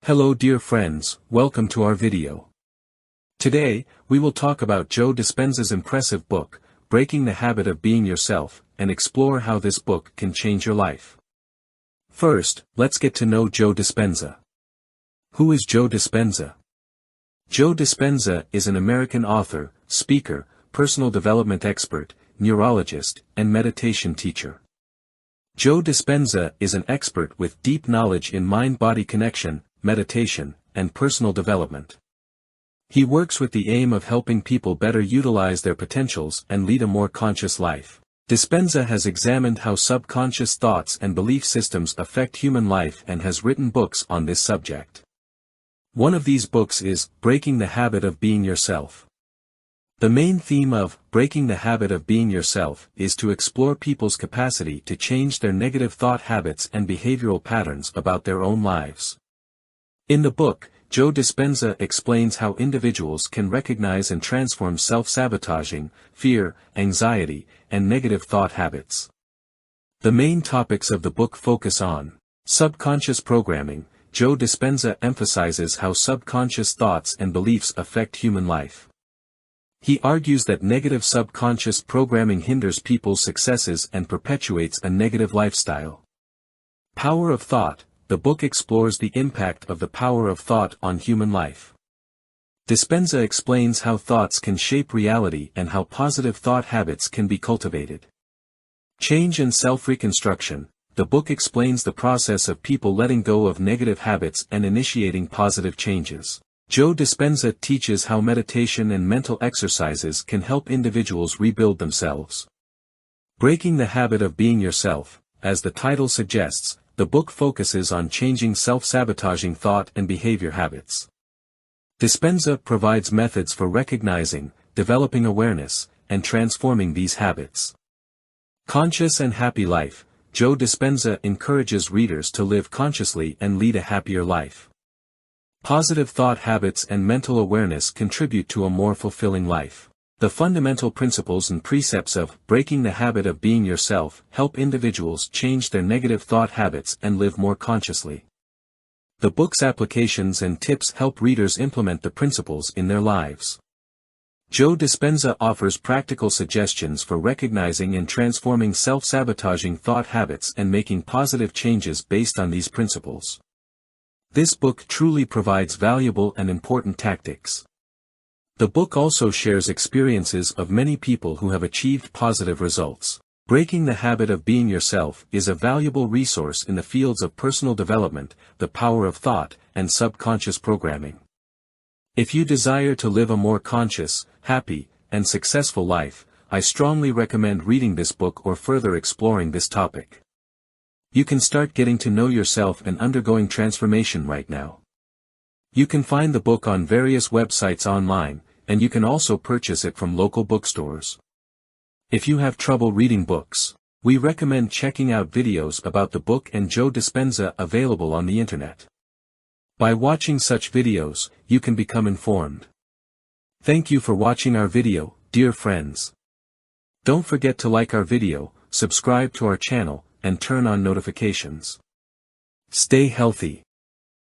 Hello dear friends, welcome to our video. Today, we will talk about Joe Dispenza's impressive book, Breaking the Habit of Being Yourself, and explore how this book can change your life. First, let's get to know Joe Dispenza. Who is Joe Dispenza? Joe Dispenza is an American author, speaker, personal development expert, neurologist, and meditation teacher. Joe Dispenza is an expert with deep knowledge in mind-body connection, meditation, and personal development. He works with the aim of helping people better utilize their potentials and lead a more conscious life. Dispenza has examined how subconscious thoughts and belief systems affect human life and has written books on this subject. One of these books is Breaking the Habit of Being Yourself. The main theme of Breaking the Habit of Being Yourself is to explore people's capacity to change their negative thought habits and behavioral patterns about their own lives. In the book, Joe Dispenza explains how individuals can recognize and transform self-sabotaging, fear, anxiety, and negative thought habits. The main topics of the book focus on subconscious programming. Joe Dispenza emphasizes how subconscious thoughts and beliefs affect human life. He argues that negative subconscious programming hinders people's successes and perpetuates a negative lifestyle. Power of thought. The book explores the impact of the power of thought on human life. Dispenza explains how thoughts can shape reality and how positive thought habits can be cultivated. Change and self-reconstruction. The book explains the process of people letting go of negative habits and initiating positive changes. Joe Dispenza teaches how meditation and mental exercises can help individuals rebuild themselves. Breaking the Habit of Being Yourself. As the title suggests, the book focuses on changing self-sabotaging thought and behavior habits. Dispenza provides methods for recognizing, developing awareness, and transforming these habits. Conscious and Happy Life. Joe Dispenza encourages readers to live consciously and lead a happier life. Positive thought habits and mental awareness contribute to a more fulfilling life. The fundamental principles and precepts of Breaking the Habit of Being Yourself help individuals change their negative thought habits and live more consciously. The book's applications and tips help readers implement the principles in their lives. Joe Dispenza offers practical suggestions for recognizing and transforming self-sabotaging thought habits and making positive changes based on these principles. This book truly provides valuable and important tactics. The book also shares experiences of many people who have achieved positive results. Breaking the Habit of Being Yourself is a valuable resource in the fields of personal development, the power of thought, and subconscious programming. If you desire to live a more conscious, happy, and successful life, I strongly recommend reading this book or further exploring this topic. You can start getting to know yourself and undergoing transformation right now. You can find the book on various websites online, and you can also purchase it from local bookstores. If you have trouble reading books, we recommend checking out videos about the book and Joe Dispenza available on the internet. By watching such videos, you can become informed. Thank you for watching our video, dear friends. Don't forget to like our video, subscribe to our channel, and turn on notifications. Stay healthy.